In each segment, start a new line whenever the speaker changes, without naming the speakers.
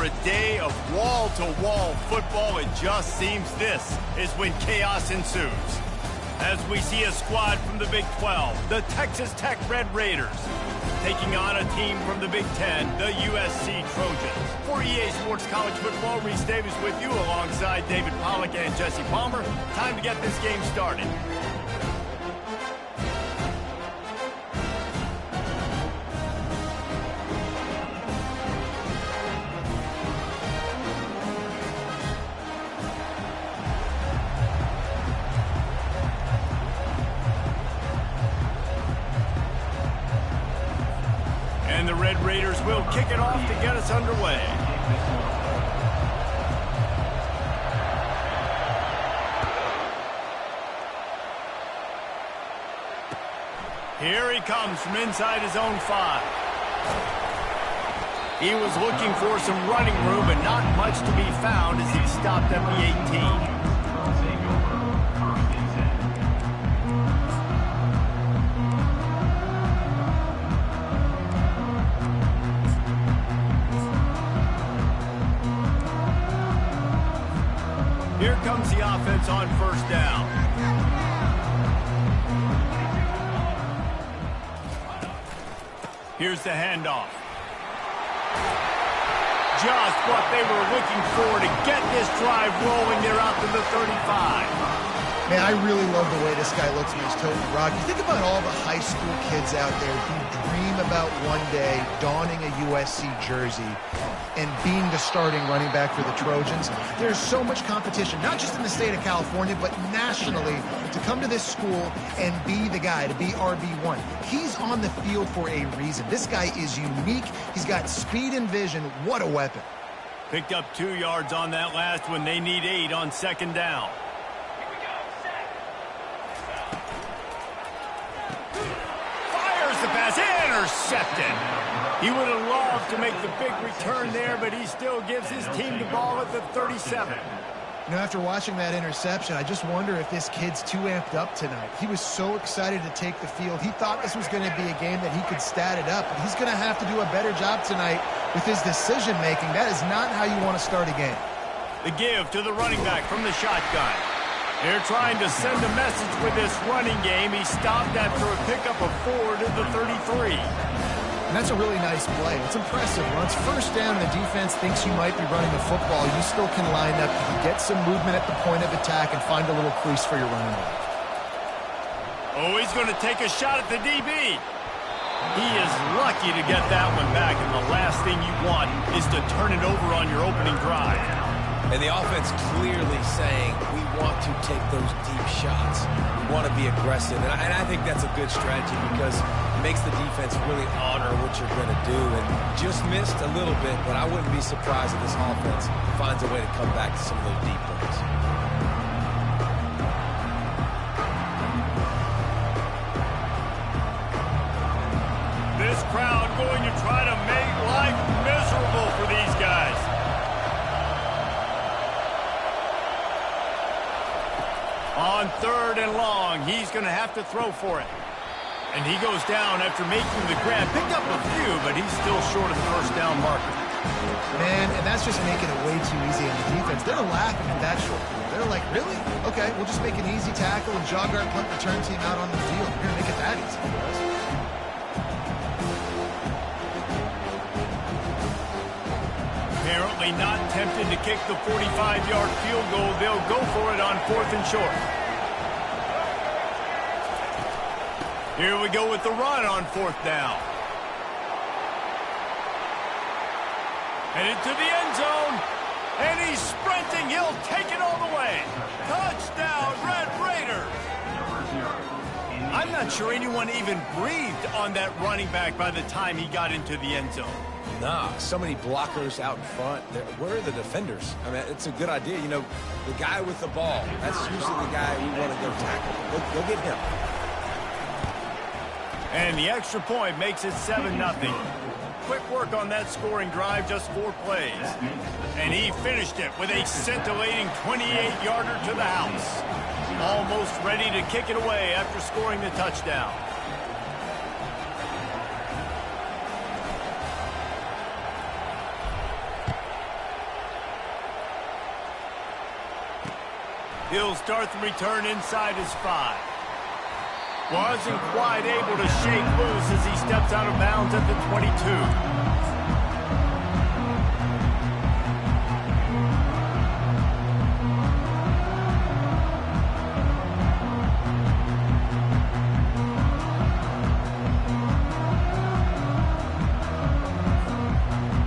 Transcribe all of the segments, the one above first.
a day of wall-to-wall football, it just seems this is when chaos ensues. As we see a squad from the Big 12, the Texas Tech Red Raiders, taking on a team from the Big 10, the USC Trojans. For EA Sports College Football, Reese Davis with you alongside David Pollack and Jesse Palmer. Time to get this game started. And the Red Raiders will kick it off to get us underway. Here he comes from inside his own 5. He was looking for some running room, but not much to be found as he stopped at the 18. Here comes the offense on first down. Here's the handoff. Just what they were looking for to get this drive rolling. They're out to the 35.
Man, I really love the way this guy looks when he's toting the rock. You think about all the high school kids out there who dream about one day donning a USC jersey and being the starting running back for the Trojans. There's so much competition, not just in the state of California, but nationally, to come to this school and be the guy, to be RB1. He's on the field for a reason. This guy is unique. He's got speed and vision. What a weapon.
Picked up 2 yards on that last one. They need 8 on second down. Fires the pass. Intercepted. He would have loved to make the big return there, but he still gives his team the ball at the 37.
You know, after watching that interception, I just wonder if this kid's too amped up tonight. He was so excited to take the field. He thought this was going to be a game that he could stat it up, but he's going to have to do a better job tonight with his decision-making. That is not how you want to start a game.
The give to the running back from the shotgun. They're trying to send a message with this running game. He stopped after a pickup of 4 to the 33.
And that's a really nice play. It's impressive. When it's first down and the defense thinks you might be running the football, you still can line up. You can get some movement at the point of attack and find a little crease for your running back.
Oh, he's going to take a shot at the DB. He is lucky to get that one back, and the last thing you want is to turn it over on your opening drive.
And the offense clearly saying, we want to take those deep shots. We want to be aggressive. And I think that's a good strategy because it makes the defense really honor what you're going to do. And just missed a little bit, but I wouldn't be surprised if this offense finds a way to come back to some of those deep ones.
This crowd going to try to make life miserable for these guys. On 3rd and long, he's going to have to throw for it. And he goes down after making the grab. Picked up a few, but he's still short of the first down marker.
Man, and that's just making it way too easy on the defense. They're laughing at that short field. They're like, really? Okay, we'll just make an easy tackle and jog our punt return team out on the field. We're going to make it that easy for us.
Apparently not tempted to kick the 45-yard field goal. They'll go for it on 4th and short. Here we go with the run on 4th down. Headed to the end zone. And he's sprinting. He'll take it all the way. Touchdown, Red Raiders. I'm not sure anyone even breathed on that running back by the time he got into the end zone.
Nah, so many blockers out in front. Where are the defenders? I mean, it's a good idea. You know, the guy with the ball, that's usually the guy we want to go tackle. Go get him.
And the extra point makes it 7-0. Quick work on that scoring drive, just 4 plays. And he finished it with a scintillating 28-yarder to the house. Almost ready to kick it away after scoring the touchdown. He'll start the return inside his 5. Wasn't quite able to shake loose as he steps out of bounds at the 22.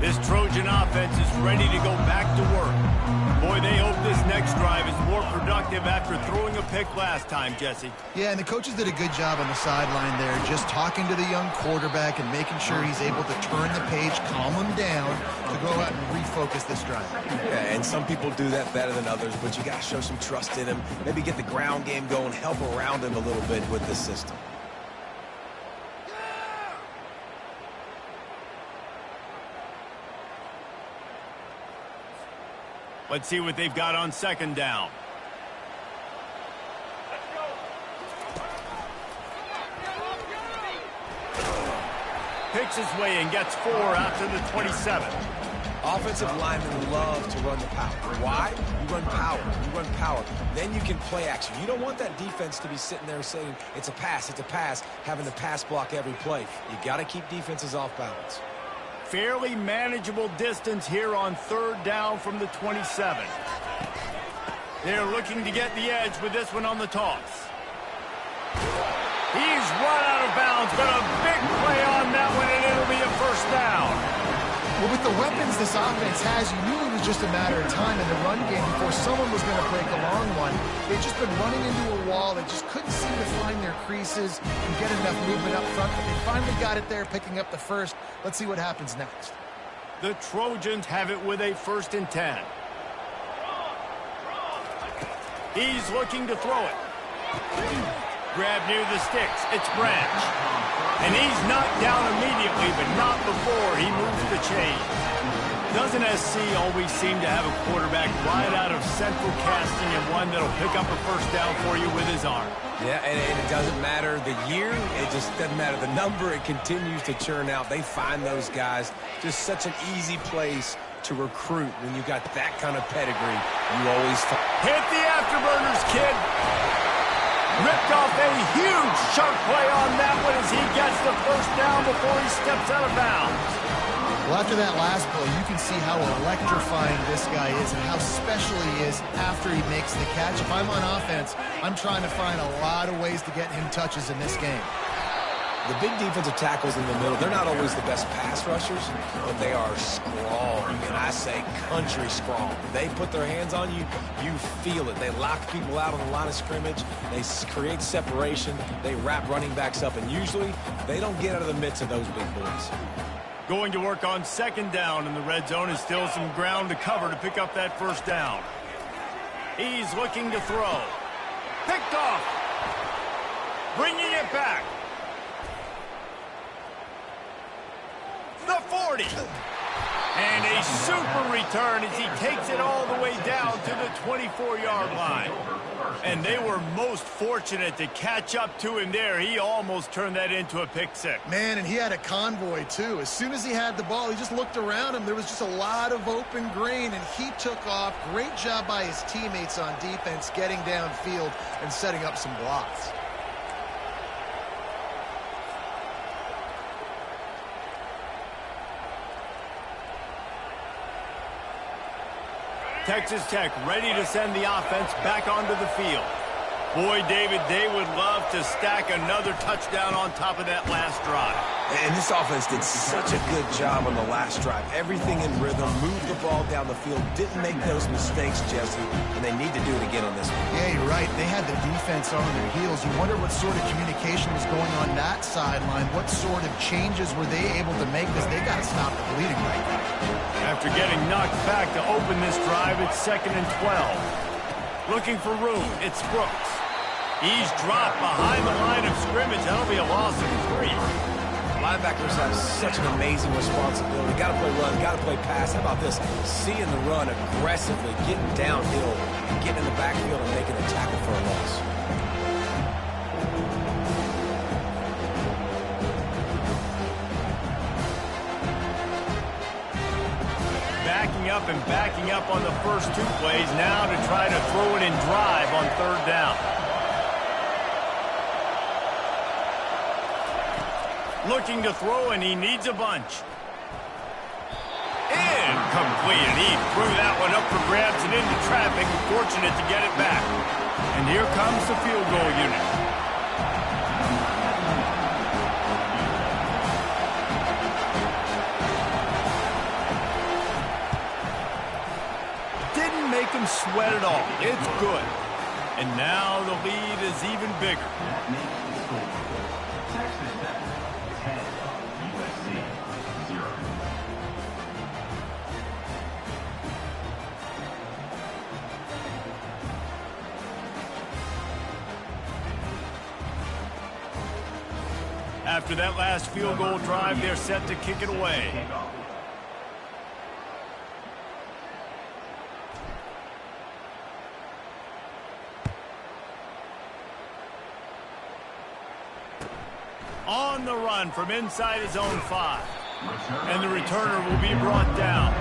This Trojan offense is ready to go back to work. Boy, they hope this next drive is more productive after throwing a pick last time, Jesse.
Yeah, and the coaches did a good job on the sideline there, just talking to the young quarterback and making sure he's able to turn the page, calm him down, to go out and refocus this drive.
Yeah, and some people do that better than others, but you got to show some trust in him. Maybe get the ground game going, help around him a little bit with this system.
Let's see what they've got on second down. Picks his way and gets 4 out to the 27.
Offensive linemen love to run the power. Why? You run power. You run power. Then you can play action. You don't want that defense to be sitting there saying, it's a pass, having to pass block every play. You got to keep defenses off balance.
Fairly manageable distance here on third down from the 27. They're looking to get the edge with this one on the toss. He's run out of bounds, but a big play on that one, and it'll be a first down.
Well, with the weapons this offense has, you knew it was just a matter of time in the run game before someone was going to break a long one. They've just been running into a wall. They just couldn't seem to find their creases and get enough movement up front, but they finally got it there, picking up the first. Let's see what happens next.
The Trojans have it with a 1st and 10. He's looking to throw it. Grab near the sticks. It's Branch. And he's knocked down immediately, but not before he moves the chain. Doesn't SC always seem to have a quarterback right out of central casting and one that'll pick up a first down for you with his arm?
Yeah, and it doesn't matter the year. It just doesn't matter the number. It continues to churn out. They find those guys. Just such an easy place to recruit when you got that kind of pedigree. You always
hit the afterburners, kid. Ripped off a huge chunk play on that one as he gets the first down before he steps out of bounds.
Well, after that last play, you can see how electrifying this guy is and how special he is after he makes the catch. If I'm on offense, I'm trying to find a lot of ways to get him touches in this game.
The big defensive tackles in the middle, they're not always the best pass rushers, but they are strong, and I say country strong. They put their hands on you, you feel it. They lock people out on the line of scrimmage. They create separation. They wrap running backs up, and usually they don't get out of the midst of those big boys.
Going to work on second down, and the red zone is still some ground to cover to pick up that first down. He's looking to throw. Picked off. Bringing it back. The 40. And a super return as he takes it all the way down to the 24-yard line. And they were most fortunate to catch up to him there. He almost turned that into a pick six.
Man, and he had a convoy, too. As soon as he had the ball, he just looked around him. There was just a lot of open grain, and he took off. Great job by his teammates on defense, getting downfield and setting up some blocks.
Texas Tech ready to send the offense back onto the field. Boy, David, they would love to stack another touchdown on top of that last drive.
And this offense did such a good job on the last drive. Everything in rhythm, moved the ball down the field, didn't make those mistakes, Jesse, and they need to do it again on this one.
Yeah, you're right. They had the defense on their heels. You wonder what sort of communication was going on that sideline. What sort of changes were they able to make, because they got to stop the bleeding right now.
After getting knocked back to open this drive, it's 2nd and 12. Looking for room, it's Brooks. He's dropped behind the line of scrimmage. That'll be a loss of 3.
Linebackers have such an amazing responsibility. Got to play run, got to play pass. How about this? Seeing the run aggressively, getting downhill, and getting in the backfield and making a tackle for a loss.
backing up on the first 2 plays now to try to throw it in drive on 3rd down. Looking to throw, and he needs a bunch. Incomplete. He threw that one up for grabs and into traffic. Fortunate to get it back. And here comes the field goal unit. Didn't make him sweat at all. It's good. And now the lead is even bigger. After that last field goal drive, they're set to kick it away. On the run from inside his own 5. And the returner will be brought down.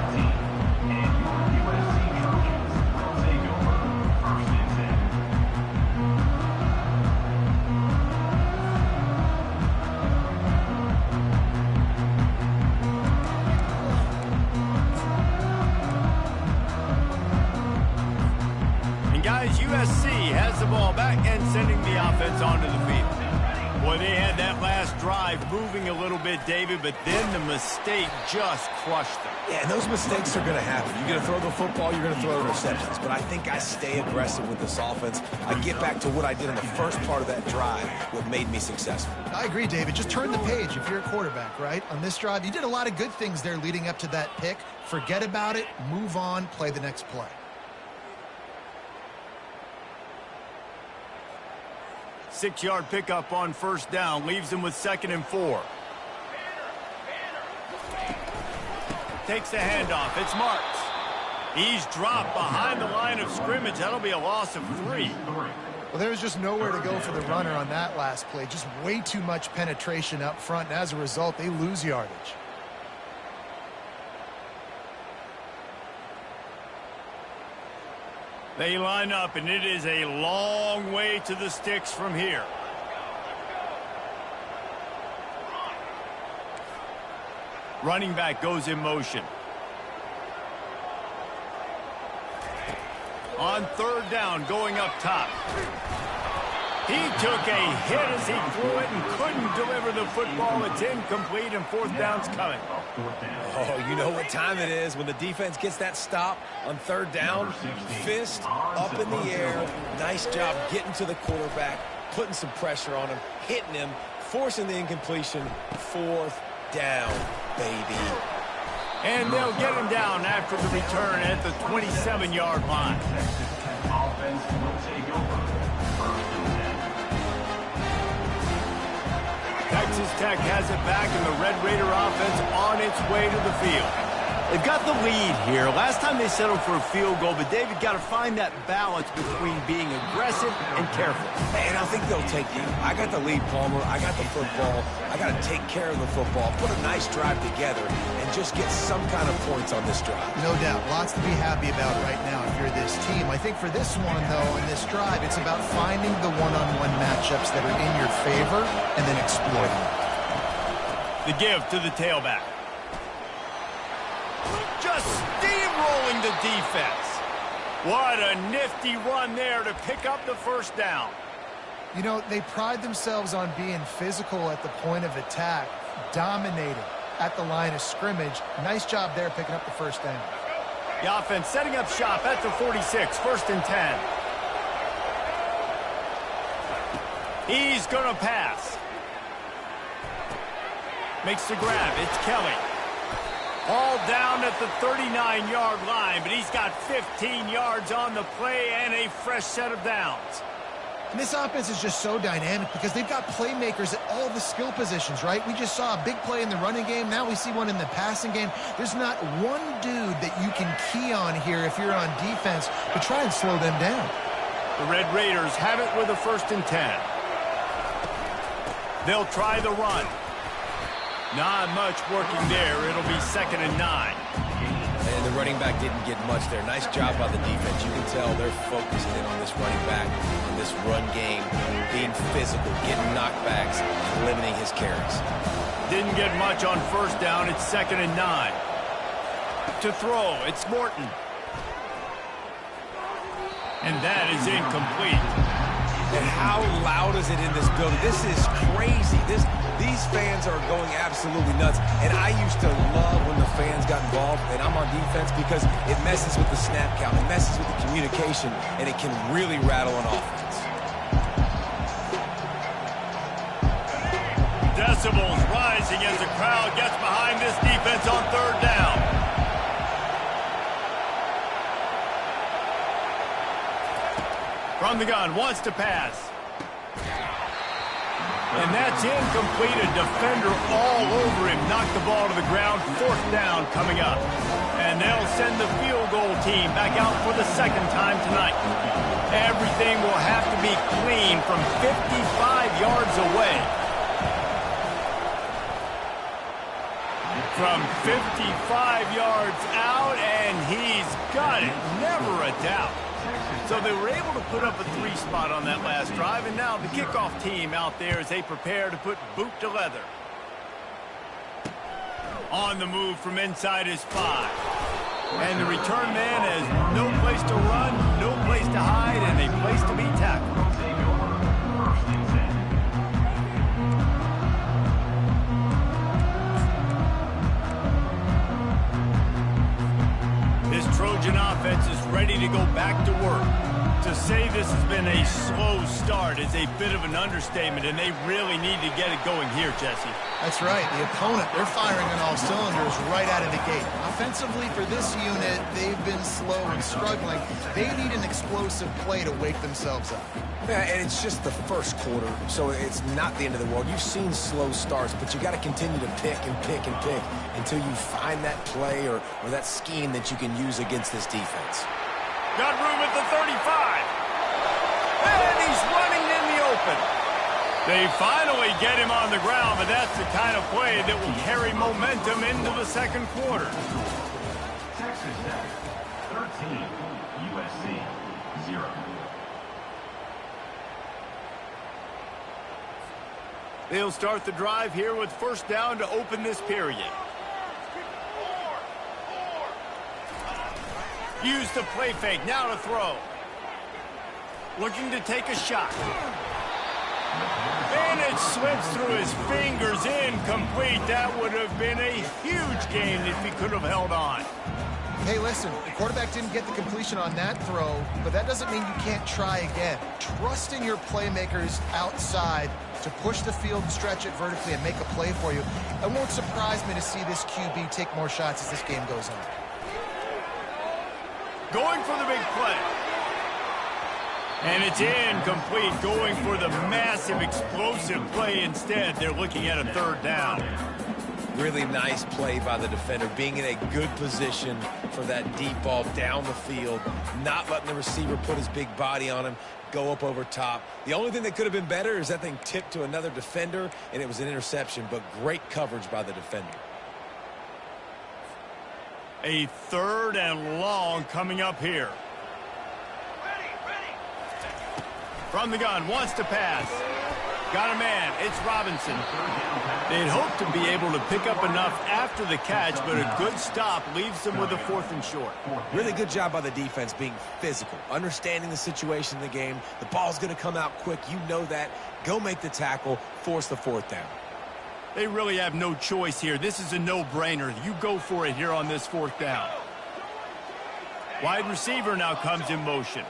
USC has the ball back and sending the offense onto the field. Boy, they had that last drive moving a little bit, David, but then the mistake just crushed them.
Yeah, and those mistakes are going to happen. You're going to throw the football, you're going to throw interceptions. But I think I stay aggressive with this offense. I get back to what I did in the first part of that drive, what made me successful.
I agree, David. Just turn the page if you're a quarterback, right? On this drive, you did a lot of good things there leading up to that pick. Forget about it, move on, play the next play.
6-yard pickup on 1st down. Leaves him with 2nd and 4. Takes the handoff. It's Marks. He's dropped behind the line of scrimmage. That'll be a loss of 3.
Well, there was just nowhere to go for the runner on that last play. Just way too much penetration up front, and as a result, they lose yardage.
They line up, and it is a long way to the sticks from here. Running back goes in motion. On 3rd down, going up top. He took a hit as he threw it and couldn't deliver the football. It's incomplete, and 4th down's coming.
Oh, you know what time it is when the defense gets that stop on 3rd down. Fist up in the air. Nice job getting to the quarterback, putting some pressure on him, hitting him, forcing the incompletion. 4th down, baby.
And they'll get him down after the return at the 27-yard line. Texas Tech has it back, and the Red Raider offense on its way to the field. They've got the lead here. Last time they settled for a field goal, but David got to find that balance between being aggressive and careful.
And I think they'll take you. I got the lead, Palmer. I got the football. I got to take care of the football, put a nice drive together, and just get some kind of points on this drive.
No doubt. Lots to be happy about right now if you're this team. I think for this one, though, in this drive, it's about finding the one-on-one matchups that are in your favor and then exploiting them.
The give to the tailback. Just steamrolling the defense. What a nifty run there to pick up the 1st down.
You know, they pride themselves on being physical at the point of attack, dominating at the line of scrimmage. Nice job there picking up the 1st down.
The offense setting up shop at the 46, 1st and 10. He's going to pass. Makes the grab. It's Kelly. All down at the 39-yard line, but he's got 15 yards on the play and a fresh set of downs.
And this offense is just so dynamic because they've got playmakers at all the skill positions, right? We just saw a big play in the running game. Now we see one in the passing game. There's not one dude that you can key on here if you're on defense to try and slow them down.
The Red Raiders have it with a 1st and 10. They'll try the run. Not much working there. It'll be 2nd and 9.
And the running back didn't get much there. Nice job by the defense. You can tell they're focused in on this running back, on this run game, being physical, getting knockbacks, limiting his carries.
Didn't get much on first down. It's 2nd and 9. To throw, it's Morton. And that is incomplete.
And how loud is it in this building? This is crazy. These fans are going absolutely nuts. And I used to love when the fans got involved, and I'm on defense, because it messes with the snap count, it messes with the communication, and it can really rattle an offense.
Decibels rising as the crowd gets behind this defense on 3rd down. From the gun, wants to pass. And that's incomplete. A defender all over him. Knocked the ball to the ground. 4th down coming up. And they'll send the field goal team back out for the 2nd time tonight. Everything will have to be clean from 55 yards away. From 55 yards out, and he's got it. Never a doubt. So they were able to put up a 3 spot on that last drive, and now the kickoff team out there as they prepare to put boot to leather. On the move from inside his 5. And the return man has no place to run, no place to hide, and a place to be tackled. This Trojan offense is ready to go back to work. To say this has been a slow start is a bit of an understatement, and they really need to get it going here, Jesse.
That's right. The opponent, they're firing on all cylinders right out of the gate. Offensively, for this unit, they've been slow and struggling. They need an explosive play to wake themselves up.
Yeah, and it's just the first quarter, so it's not the end of the world. You've seen slow starts, but you got to continue to pick and pick and pick until you find that play or that scheme that you can use against this defense.
Got room at the 35. And he's running in the open. They finally get him on the ground, but that's the kind of play that will carry momentum into the 2nd quarter.
Texas Tech, 13, USC, 0.
They'll start the drive here with 1st down to open this period. Use the play fake, now to throw. Looking to take a shot. And it slips through his fingers, incomplete. That would have been a huge gain if he could have held on.
Hey, listen, the quarterback didn't get the completion on that throw, but that doesn't mean you can't try again. Trust in your playmakers outside to push the field and stretch it vertically and make a play for you. It won't surprise me to see this QB take more shots as this game goes on.
Going for the big play. And it's incomplete. Going for the massive explosive play instead. They're looking at a 3rd down.
Really nice play by the defender, being in a good position for that deep ball down the field, not letting the receiver put his big body on him, go up over top. The only thing that could have been better is that thing tipped to another defender, and it was an interception, but great coverage by the defender.
A 3rd and long coming up here. From the gun, wants to pass. Got a man, it's Robinson. They'd hoped to be able to pick up enough after the catch, but a good stop leaves them with a 4th and short.
Really good job by the defense being physical, understanding the situation in the game. The ball's going to come out quick. You know that. Go make the tackle, force the 4th down.
They really have no choice here. This is a no-brainer. You go for it here on this 4th down. Wide receiver now comes in motion.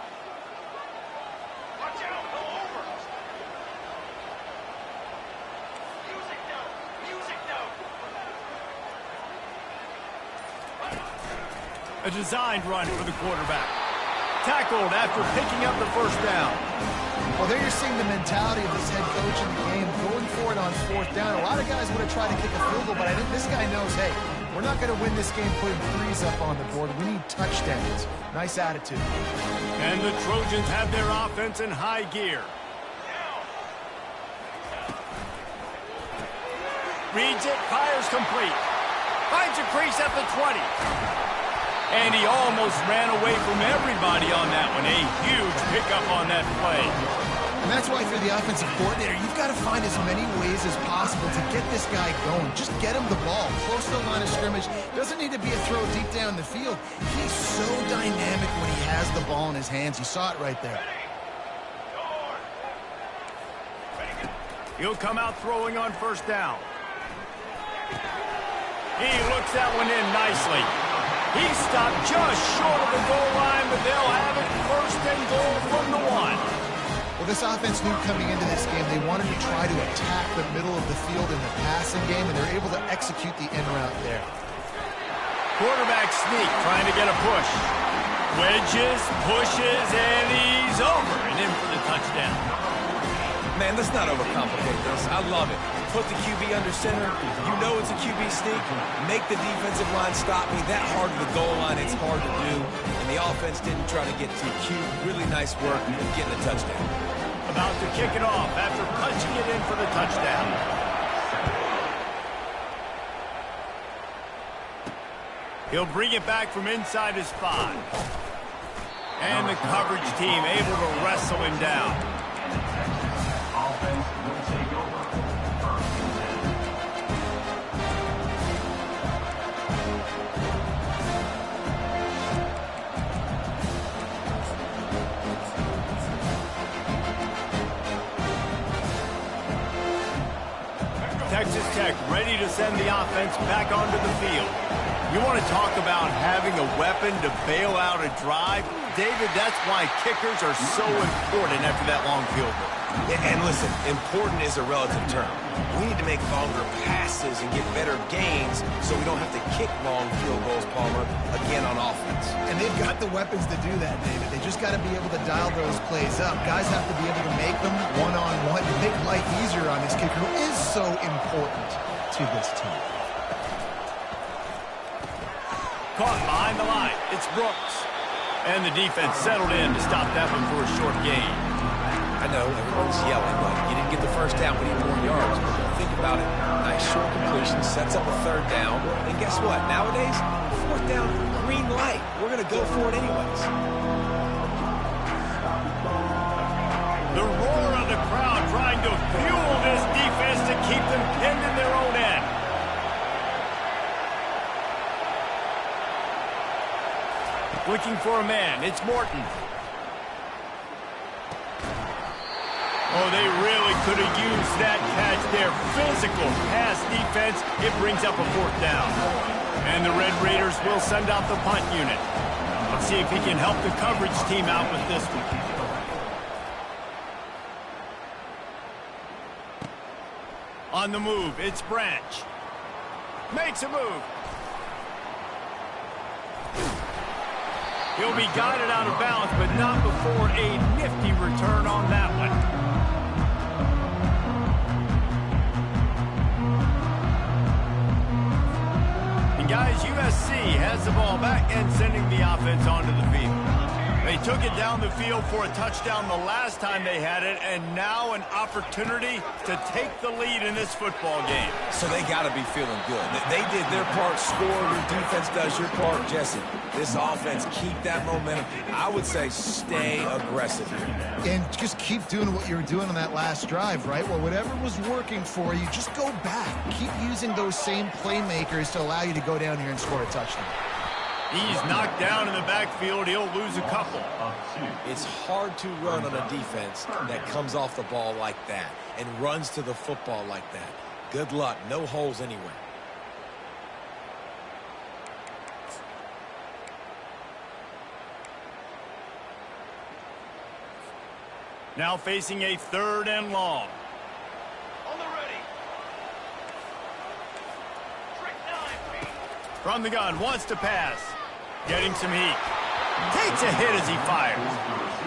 A designed run for the quarterback. Tackled after picking up the 1st down.
Well, there you're seeing the mentality of this head coach in the game, going for it on 4th down. A lot of guys would have tried to kick a field goal, but I think this guy knows, hey, we're not going to win this game putting 3s up on the board. We need touchdowns. Nice attitude.
And the Trojans have their offense in high gear. Reads it, fires complete. Finds a crease at the 20. And he almost ran away from everybody on that one. A huge pickup on that play.
And that's why, if you're the offensive coordinator, you've got to find as many ways as possible to get this guy going. Just get him the ball close to the line of scrimmage. Doesn't need to be a throw deep down the field. He's so dynamic when he has the ball in his hands. You saw it right there.
He'll come out throwing on first down. He looks that one in nicely. He stopped just short of the goal line, but they'll have it first and goal from the 1.
Well, this offense knew coming into this game they wanted to try to attack the middle of the field in the passing game, and they're able to execute the in route there.
Quarterback sneak, trying to get a push. Wedges, pushes, and he's over and in for the touchdown.
Man, let's not overcomplicate this. I love it. Put the QB under center. You know it's a QB sneak. Make the defensive line stop me. That hard to the goal line, it's hard to do. And the offense didn't try to get too cute. Really nice work getting the touchdown.
About to kick it off after punching it in for the touchdown. He'll bring it back from inside his 5. And the coverage team able to wrestle him down.
Offense will take over. First and
10. Texas Tech ready to send the offense back onto the field. You want to talk about having a weapon to bail out a drive? David, that's why kickers are so important after that long field goal.
And listen, important is a relative term. We need to make longer passes and get better gains so we don't have to kick long field goals, Palmer, again on offense.
And they've got the weapons to do that, David. They just got to be able to dial those plays up. Guys have to be able to make them one-on-one to make life easier on this kicker, who is so important to this team.
Caught behind the line. It's Brooks. And the defense settled in to stop that one for a short gain.
I know, everyone's yelling, but you didn't get the first down. We need more yards. But think about it. Nice short completion, sets up a third down. And guess what? Nowadays, fourth down, green light. We're going to go for it anyways.
The roar of the crowd trying to fuel this defense to keep them pinned in their own end. Looking for a man. It's Morton. Oh, they really could have used that catch there. Physical pass defense. It brings up a fourth down. And the Red Raiders will send out the punt unit. Let's see if he can help the coverage team out with this one. On the move, it's Branch. Makes a move. He'll be guided out of bounds, but not before a nifty return on that one. And guys, USC has the ball back and sending the offense onto the field. They took it down the field for a touchdown the last time they had it, and now an opportunity to take the lead in this football game.
So they got to be feeling good. They did their part, score. Your defense does your part, Jesse. This offense, keep that momentum. I would say stay aggressive here.
And just keep doing what you were doing on that last drive, right? Well, whatever was working for you, just go back. Keep using those same playmakers to allow you to go down here and score a touchdown.
He's knocked down in the backfield. He'll lose a couple.
It's hard to run on a defense that comes off the ball like that and runs to the football like that. Good luck. No holes anywhere.
Now facing a 3rd and long.
On the ready.
From the gun, wants to pass. Getting some heat. Takes a hit as he fires.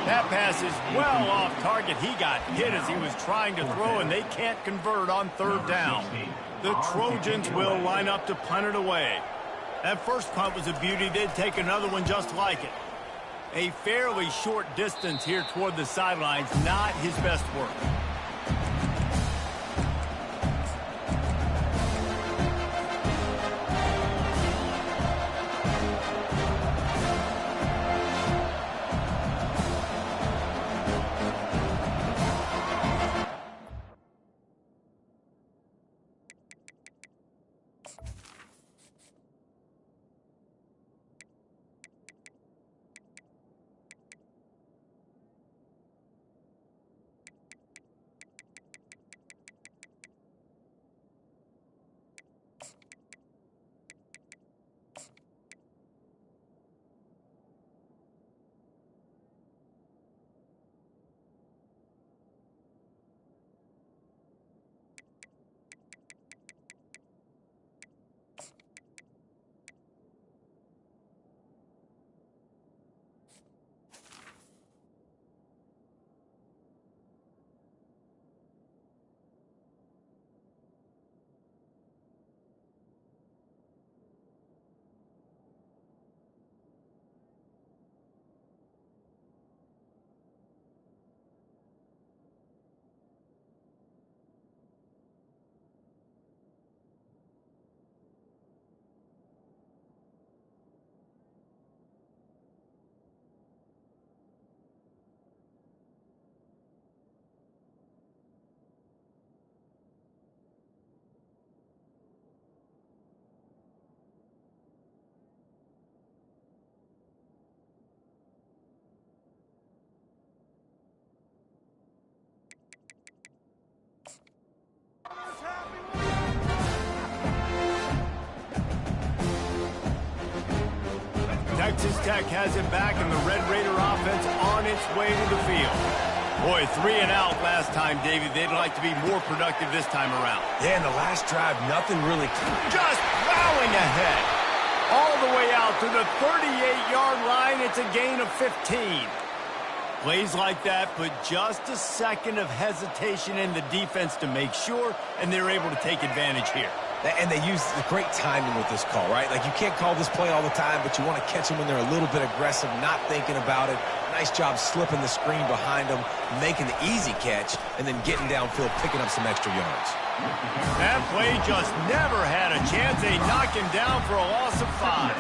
That pass is well off target. He got hit as he was trying to throw, and they can't convert on 3rd down. The Trojans will line up to punt it away. That first punt was a beauty. They'd take another one just like it. A fairly short distance here toward the sidelines. Not his best work. Texas Tech has it back, and the Red Raider offense on its way to the field. Boy, 3 and out last time, Davey. They'd like to be more productive this time around.
Yeah, in the last drive, nothing really...
Just plowing ahead. All the way out to the 38-yard line. It's a gain of 15. Plays like that put just a second of hesitation in the defense to make sure, and they're able to take advantage here.
And they use the great timing with this call, right? Like, you can't call this play all the time, but you want to catch them when they're a little bit aggressive, not thinking about it. Nice job slipping the screen behind them, making the easy catch, and then getting downfield, picking up some extra yards.
That play just never had a chance. They knock him down for a loss of 5.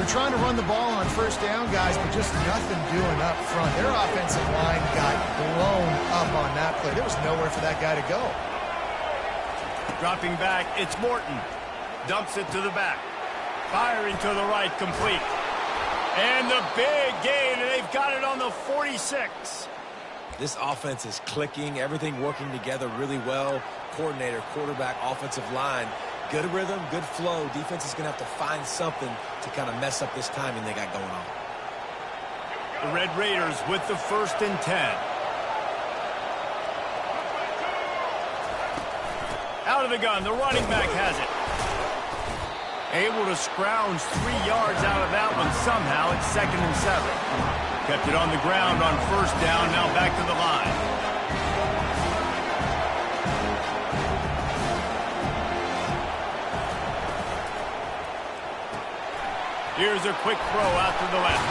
They're trying to run the ball on first down, guys, but just nothing doing up front. Their offensive line got blown up on that play. There was nowhere for that guy to go.
Dropping back, it's Morton. Dumps it to the back. Firing to the right, complete. And the big gain, and they've got it on the 46.
This offense is clicking, everything working together really well. Coordinator, quarterback, offensive line. Good rhythm, good flow. Defense is going to have to find something to kind of mess up this timing they got going on.
The Red Raiders with the 1st and 10. Out of the gun, the running back has it. Able to scrounge 3 yards out of that one somehow. It's 2nd and 7. Kept it on the ground on 1st down, now back to the line. Here's a quick throw out to the left.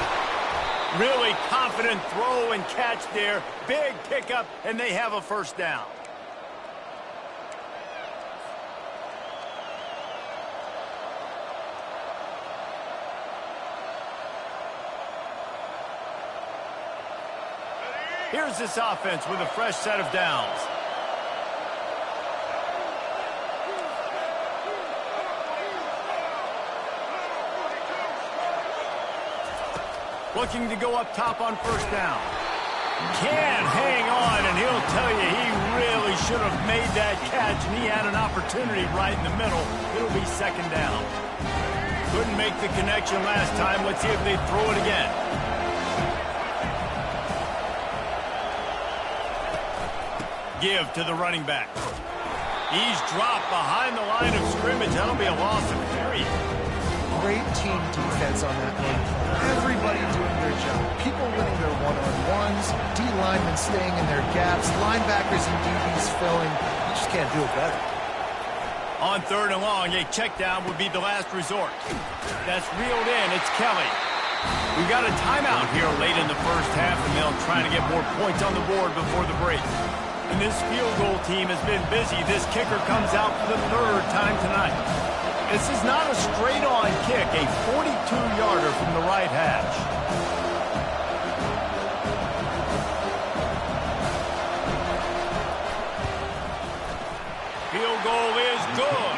Really confident throw and catch there. Big pickup, and they have a 1st down. Here's this offense with a fresh set of downs. Looking to go up top on 1st down. Can hang on, and he'll tell you he really should have made that catch, and he had an opportunity right in the middle. It'll be 2nd down. Couldn't make the connection last time. Let's see if they throw it again. Give to the running back. He's dropped behind the line of scrimmage. That'll be a loss of 3.
Great team defense on that one. Everybody doing their job. People winning their one-on-ones, D linemen staying in their gaps, linebackers and DBs filling. You just can't do it better.
On 3rd and long, a check down would be the last resort. That's reeled in. It's Kelly. We've got a timeout here late in the 1st half, and they'll try to get more points on the board before the break. And this field goal team has been busy. This kicker comes out for the 3rd time tonight. This is not a straight-on kick, a 42-yarder from the right hash. Field goal is good.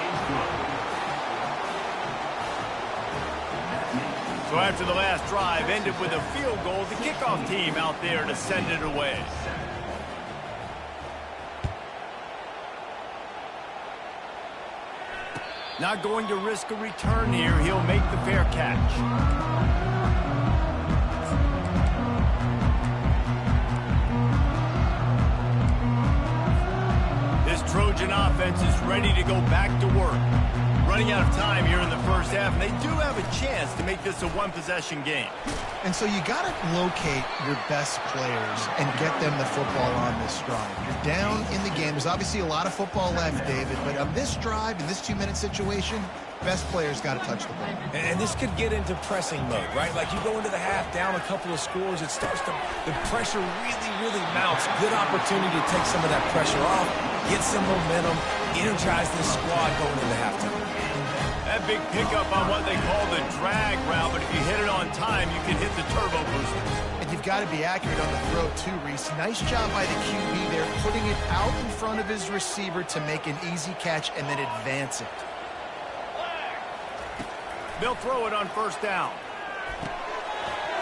So after the last drive ended with a field goal, the kickoff team out there to send it away. Not going to risk a return here. He'll make the fair catch. This Trojan offense is ready to go back to work. Running out of time here in the 1st half, and they do have a chance to make this a one-possession game.
And so you got to locate your best players and get them the football on this drive. You're down in the game. There's obviously a lot of football left, David, but on this drive, in this 2-minute situation, best players got to touch the ball.
And this could get into pressing mode, right? Like, you go into the half down a couple of scores, it starts to, the pressure really mounts. Good opportunity to take some of that pressure off, get some momentum, energize this squad going into halftime.
That big pickup on what they call the drag route, but if you hit it on time, you can hit the turbo boosters.
And you've got to be accurate on the throw, too, Reese. Nice job by the QB there, putting it out in front of his receiver to make an easy catch and then advance it.
They'll throw it on 1st down.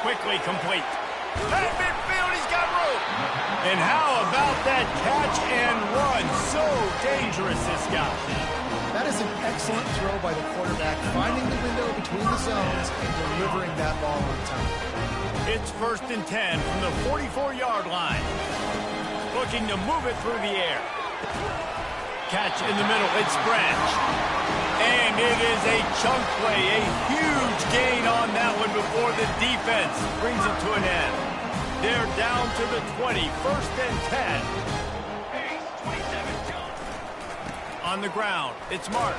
Quickly complete. At midfield, he's got room. And how about that catch and run? So dangerous, this guy.
That is an excellent throw by the quarterback, finding the window between the zones and delivering that ball on time.
It's 1st and 10 from the 44-yard line. Looking to move it through the air. Catch in the middle. It's Branch. And it is a chunk play. A huge gain on that one before the defense brings it to an end. They're down to the 20. 1st and 10. On the ground, it's Mark.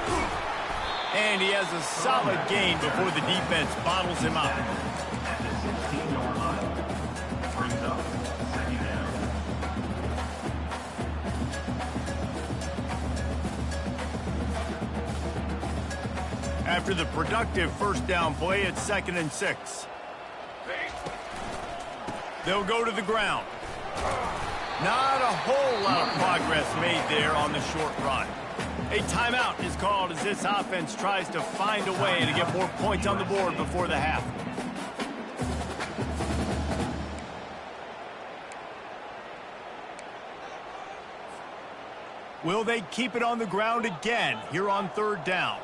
And he has a solid gain before the defense bottles him up.
At the 16-yard line. Brings up 2nd down.
After the productive 1st down play, it's 2nd and 6. They'll go to the ground. Not a whole lot of progress made there on the short run. A timeout is called as this offense tries to find a way to get more points on the board before the half. Will they keep it on the ground again here on 3rd down?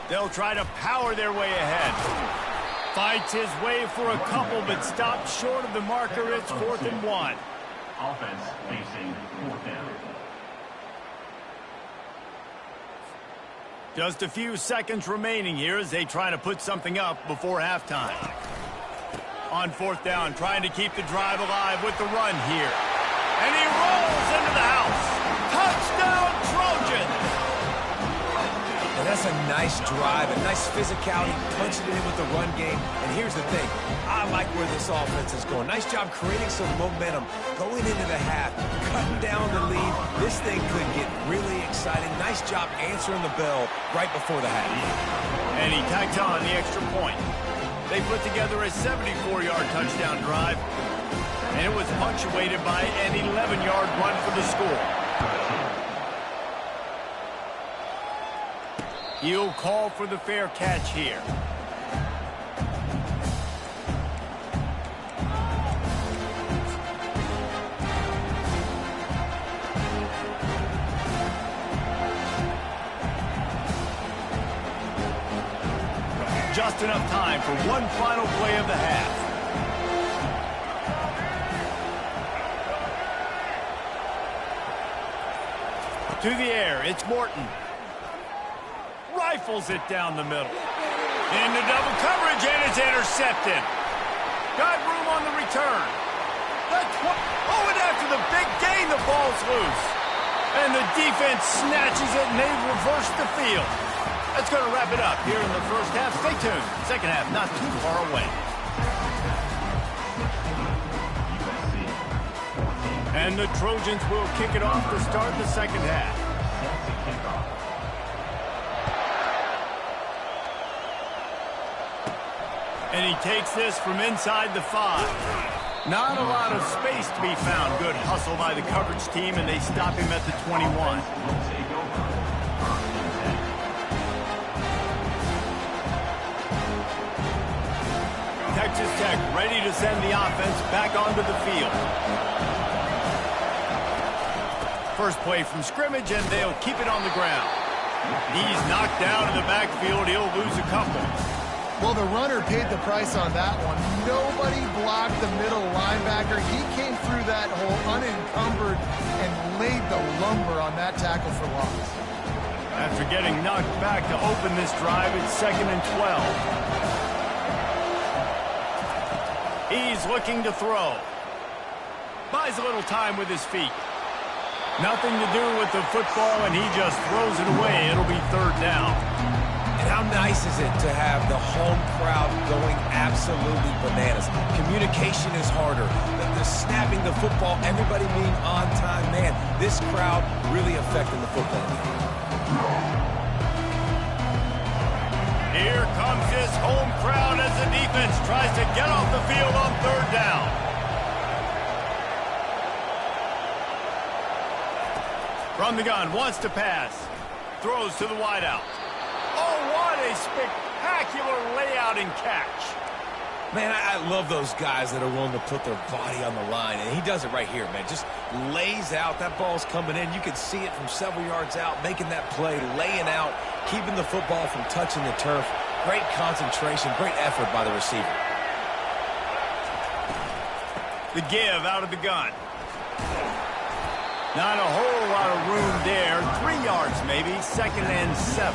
They'll try to power their way ahead. Fights his way for a couple, but stopped short of the marker. It's 4th and 1.
Offense facing 4th down.
Just a few seconds remaining here as they try to put something up before halftime. On 4th down, trying to keep the drive alive with the run here. And he rolls into the house. Touchdown, Trojans!
And that's a nice drive, a nice physicality, punching it in with the run game. And here's the thing, I like where this offense is going. Nice job creating some momentum, going into the half, cutting down the lead. This thing could get really exciting. Nice job answering the bell right before the half.
And he tacked on the extra point. They put together a 74-yard touchdown drive, and it was punctuated by an 11-yard run for the score. He'll call for the fair catch here. Just enough time for one final play of the half. To the air, it's Morton. Rifles it down the middle. Into double coverage, and it's intercepted. Got room on the return. And after the big gain, the ball's loose. And the defense snatches it, and they reverse the field. That's going to wrap it up here in the 1st half. Stay tuned. 2nd half, not too far away. And the Trojans will kick it off to start the 2nd half. And he takes this from inside the 5. Not a lot of space to be found. Good hustle by the coverage team, and they stop him at the 21. Texas Tech ready to send the offense back onto the field. First play from scrimmage, and they'll keep it on the ground. He's knocked down in the backfield. He'll lose a couple.
Well, the runner paid the price on that one. Nobody blocked the middle linebacker. He came through that hole unencumbered and laid the lumber on that tackle for loss.
After getting knocked back to open this drive, it's 2nd and 12. He's looking to throw. Buys a little time with his feet. Nothing to do with the football, and he just throws it away. It'll be 3rd down.
And how nice is it to have the home crowd going absolutely bananas? Communication is harder. The snapping the football, everybody being on time. Man, this crowd really affecting the football game.
Here comes his home crowd as the defense tries to get off the field on 3rd down. From the gun, wants to pass. Throws to the wideout. Oh, what a spectacular layout and catch.
Man, I love those guys that are willing to put their body on the line, and he does it right here, man. Just lays out. That ball's coming in. You can see it from several yards out, making that play, laying out, keeping the football from touching the turf. Great concentration, great effort by the receiver.
The give out of the gun. Not a whole lot of room there. 3 yards maybe, 2nd and 7.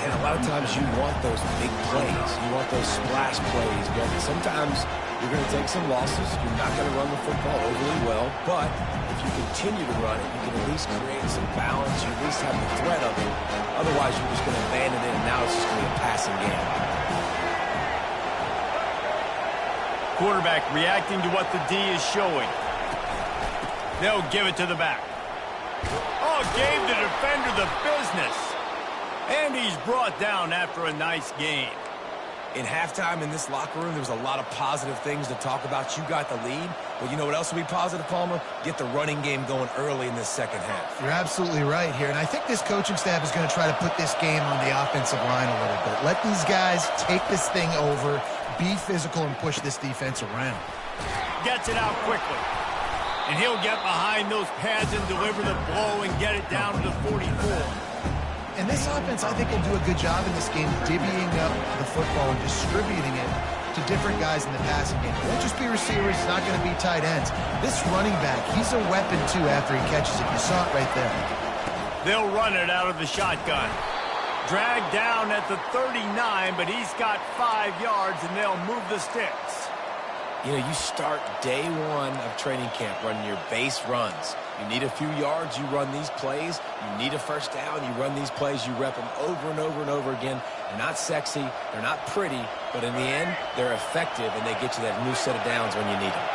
And a lot of times you want those big plays. You want those splash plays. But sometimes you're going to take some losses. You're not going to run the football overly well. But if you continue to run it, you can at least create some balance. You at least have the threat of it. Otherwise, you're just going to abandon it, and now it's just going to be a passing game.
Quarterback reacting to what the D is showing. They'll give it to the back. Oh, gave the defender the business. And he's brought down after a nice game.
In halftime in this locker room, there was a lot of positive things to talk about. You got the lead. But you know what else will be positive, Palmer? Get the running game going early in this second half.
You're absolutely right here. And I think this coaching staff is going to try to put this game on the offensive line a little bit. Let these guys take this thing over, be physical, and push this defense around.
Gets it out quickly. And he'll get behind those pads and deliver the blow and get it down to the 44.
And this offense, I think, will do a good job in this game divvying up the football and distributing it to different guys in the passing game. It won't just be receivers. It's not going to be tight ends. This running back, he's a weapon, too, after he catches it. You saw it right there.
They'll run it out of the shotgun. Dragged down at the 39, but he's got 5 yards, and they'll move the sticks.
You know, you start day one of training camp running your base runs. You need a few yards, you run these plays. You need a first down, you run these plays. You rep them over and over and over again. They're not sexy, they're not pretty, but in the end, they're effective, and they get you that new set of downs when you need them.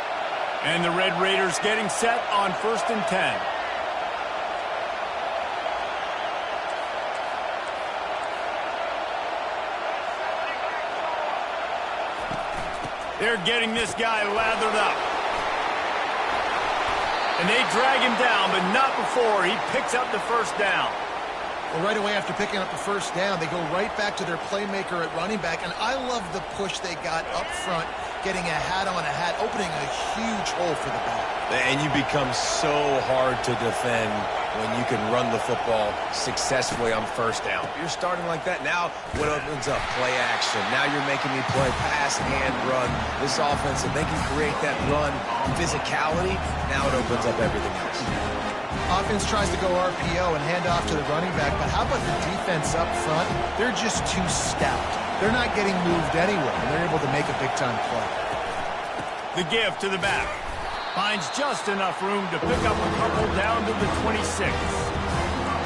And the Red Raiders getting set on 1st and 10. They're getting this guy lathered up. And they drag him down, but not before he picks up the first down.
Well, right away after picking up the first down, they go right back to their playmaker at running back. And I love the push they got up front, getting a hat on a hat, opening a huge hole for the ball.
And you become so hard to defend when you can run the football successfully on first down. You're starting like that. Now what opens up? Play action. Now you're making me play pass and run. This offense, if they can create that run physicality, now it opens up everything else.
Offense tries to go RPO and hand off to the running back, but how about the defense up front? They're just too stout. They're not getting moved anywhere, and they're able to make a big-time play.
The give to the back. Finds just enough room to pick up a couple down to the 26.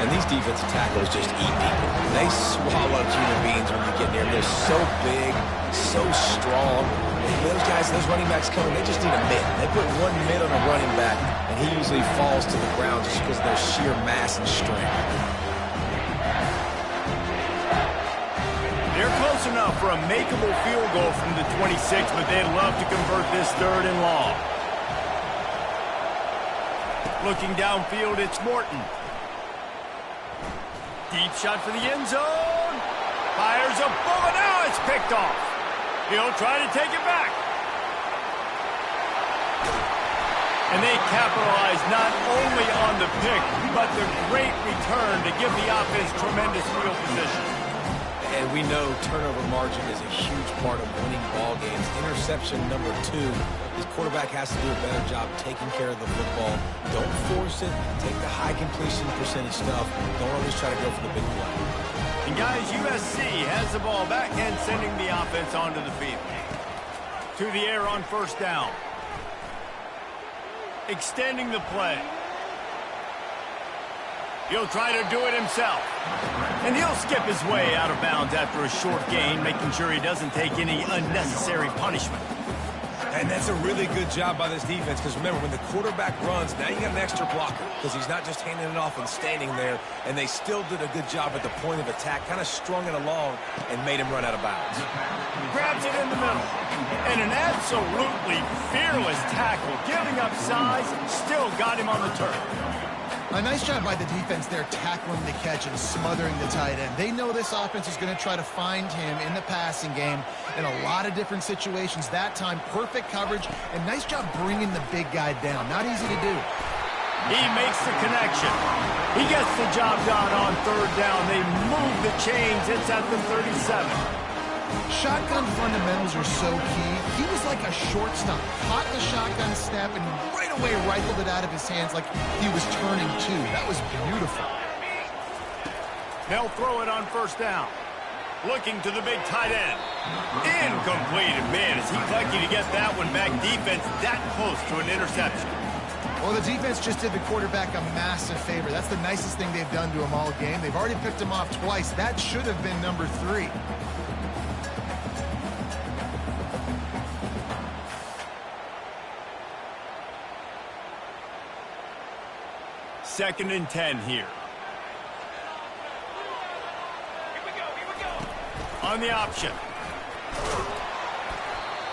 And these defensive tackles just eat people. They swallow human beings when you get near them. They're so big, so strong. And those guys, those running backs coming, they just need a mid. They put one mid on a running back, and he usually falls to the ground just because of their sheer mass and strength.
They're close enough for a makeable field goal from the 26, but they'd love to convert this 3rd and long. Looking downfield, it's Morton. Deep shot for the end zone. Fires a bullet. Now it's picked off. He'll try to take it back. And they capitalize not only on the pick, but the great return to give the offense tremendous field position.
And we know turnover margin is a huge part of winning ball games. Interception number 2. His quarterback has to do a better job taking care of the football. Don't force it. Take the high completion percentage stuff. Don't always try to go for the big play.
And guys, USC has the ball back and sending the offense onto the field. To the air on first down. Extending the play. He'll try to do it himself. And he'll skip his way out of bounds after a short gain, making sure he doesn't take any unnecessary punishment.
And that's a really good job by this defense, because remember, when the quarterback runs, now you got an extra blocker, because he's not just handing it off and standing there, and they still did a good job at the point of attack, kind of strung it along and made him run out of bounds.
Grabs it in the middle. And an absolutely fearless tackle, giving up size, still got him on the turf.
A nice job by the defense there, tackling the catch and smothering the tight end. They know this offense is going to try to find him in the passing game in a lot of different situations. That time, perfect coverage, and nice job bringing the big guy down. Not easy to do.
He makes the connection. He gets the job done on third down. They move the chains. It's at the 37.
Shotgun fundamentals are so key. He was like a shortstop. Caught the shotgun snap and right away rifled it out of his hands like he was turning two. That was beautiful.
They'll throw it on first down. Looking to the big tight end. Incomplete. And man, is he lucky to get that one back. Defense that close to an interception.
Well, the defense just did the quarterback a massive favor. That's the nicest thing they've done to him all game. They've already picked him off twice. That should have been number 3.
Second and 10 here. On the option.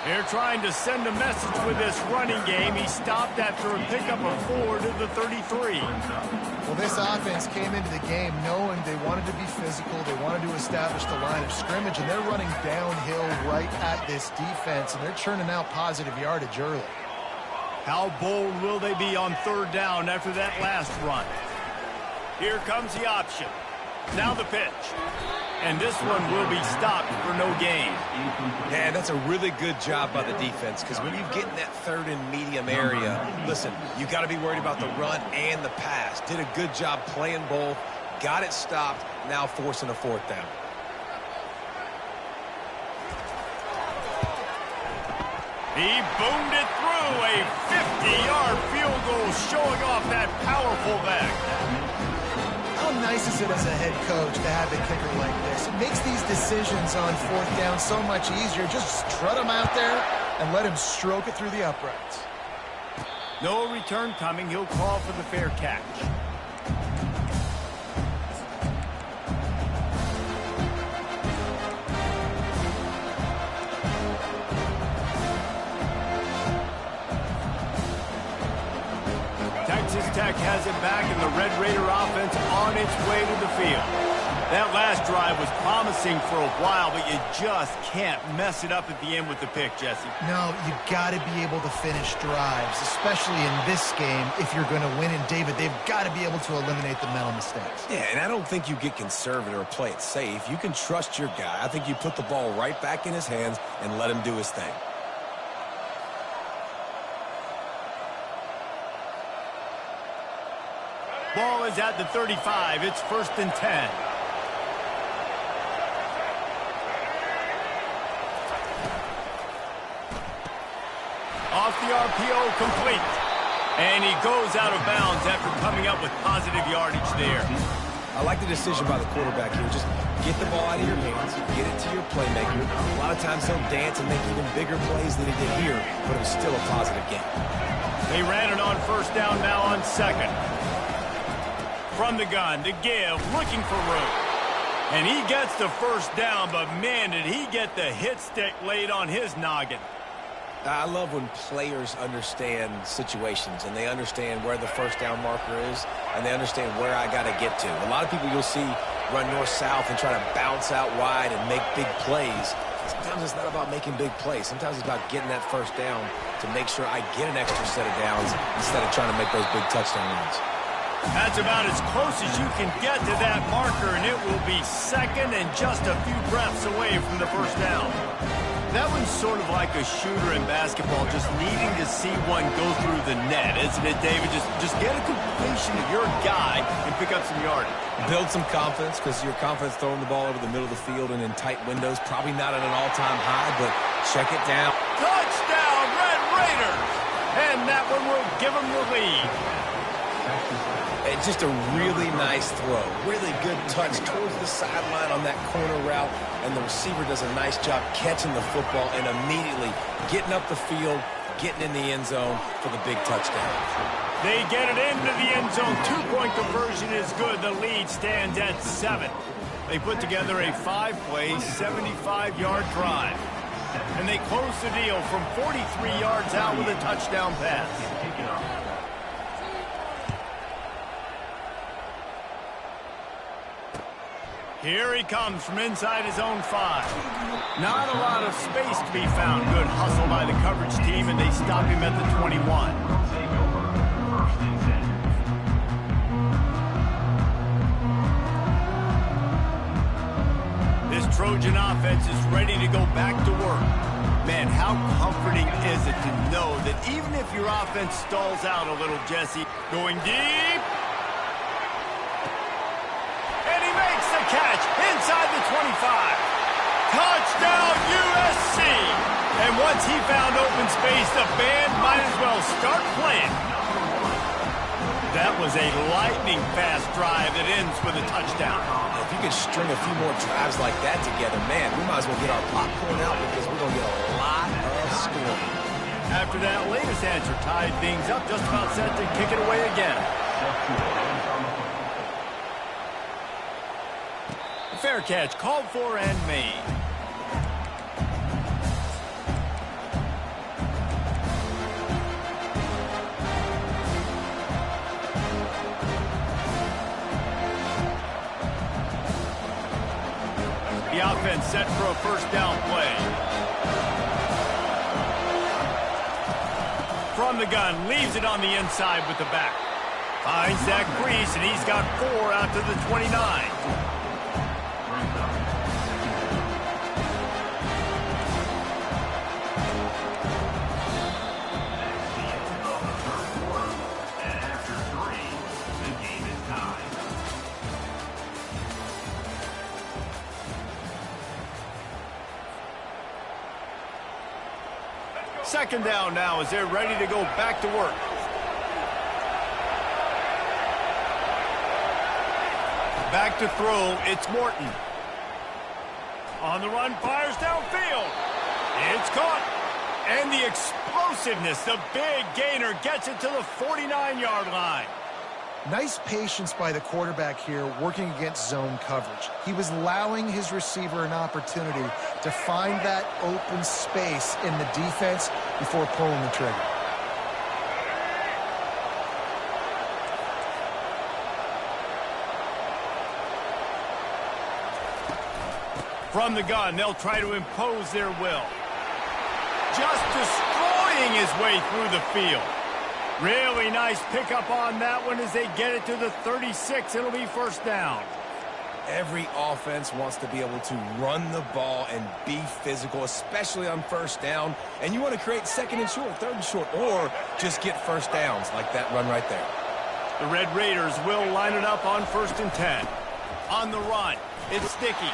They're trying to send a message with this running game. He stopped after a pickup of 4 to the 33.
Well, this offense came into the game knowing they wanted to be physical. They wanted to establish the line of scrimmage, and they're running downhill right at this defense, and they're churning out positive yardage early.
How bold will they be on third down after that last run? Here comes the option. Now the pitch. And this one will be stopped for no gain.
Man, that's a really good job by the defense, because when you get in that third and medium area, listen, you got to be worried about the run and the pass. Did a good job playing both, got it stopped, now forcing a fourth down.
He boomed it through a 50-yard field goal, showing off that powerful back.
How nice is it as a head coach to have a kicker like this? It makes these decisions on fourth down so much easier. Just strut him out there and let him stroke it through the uprights.
No return coming. He'll call for the fair catch. Texas Tech has it back, and the Red Raider offense on its way to the field. That last drive was promising for a while, but you just can't mess it up at the end with the pick, Jesse.
No, you got to be able to finish drives, especially in this game if you're going to win. And, David, they've got to be able to eliminate the mental mistakes.
Yeah, and I don't think you get conservative or play it safe. You can trust your guy. I think you put the ball right back in his hands and let him do his thing.
Ball is at the 35. It's first and 10. Off the RPO, complete. And he goes out of bounds after coming up with positive yardage there.
I like the decision by the quarterback here. Just get the ball out of your hands, get it to your playmaker. A lot of times he'll dance and make even bigger plays than he did here, but it was still a positive game.
They ran it on first down, now on second. From the gun to give, looking for room. And he gets the first down, but man, did he get the hit stick laid on his noggin.
I love when players understand situations and they understand where the first down marker is and they understand where I got to get to. A lot of people you'll see run north-south and try to bounce out wide and make big plays. Sometimes it's not about making big plays. Sometimes it's about getting that first down to make sure I get an extra set of downs instead of trying to make those big touchdown runs.
That's about as close as you can get to that marker, and it will be second and just a few breaths away from the first down. That one's sort of like a shooter in basketball, just needing to see one go through the net, isn't it, David? Just get a completion of your guy and pick up some yardage.
Build some confidence, because your confidence throwing the ball over the middle of the field and in tight windows, probably not at an all-time high, but check it down.
Touchdown, Red Raiders! And that one will give them the lead.
It's just a really nice throw. Really good touch towards the sideline on that corner route, and the receiver does a nice job catching the football and immediately getting up the field, getting in the end zone for the big touchdown.
They get it into the end zone. Two-point conversion is good. The lead stands at 7. They put together a 5-play, 75-yard drive. And they close the deal from 43 yards out with a touchdown pass. Here he comes from inside his own 5. Not a lot of space to be found. Good hustle by the coverage team, and they stop him at the 21. This Trojan offense is ready to go back to work. Man, how comforting is it to know that even if your offense stalls out a little, Jesse, going deep, and he makes the catch inside the 25. Touchdown, USC! And once he found open space, the band might as well start playing. That was a lightning-fast drive that ends with a touchdown.
If you could string a few more drives like that together, man, we might as well get our popcorn out because we're going to get a lot of scoring.
After that latest answer tied things up, just about set to kick it away again. Fair catch called for and made. The offense set for a first down play. From the gun, leaves it on the inside with the back. Finds that crease, and he's got 4 out to the 29. Second down now as they're ready to go back to work. Back to throw, it's Morton. On the run, fires downfield. It's caught. And the explosiveness, the big gainer gets it to the 49-yard line.
Nice patience by the quarterback here working against zone coverage. He was allowing his receiver an opportunity to find that open space in the defense before pulling the trigger.
From the gun, they'll try to impose their will. Just destroying his way through the field. Really nice pickup on that one as they get it to the 36. It'll be first down.
Every offense wants to be able to run the ball and be physical, especially on first down. And you want to create second and short, third and short, or just get first downs like that run right there.
The Red Raiders will line it up on 1st and 10. On the run, it's Sticky.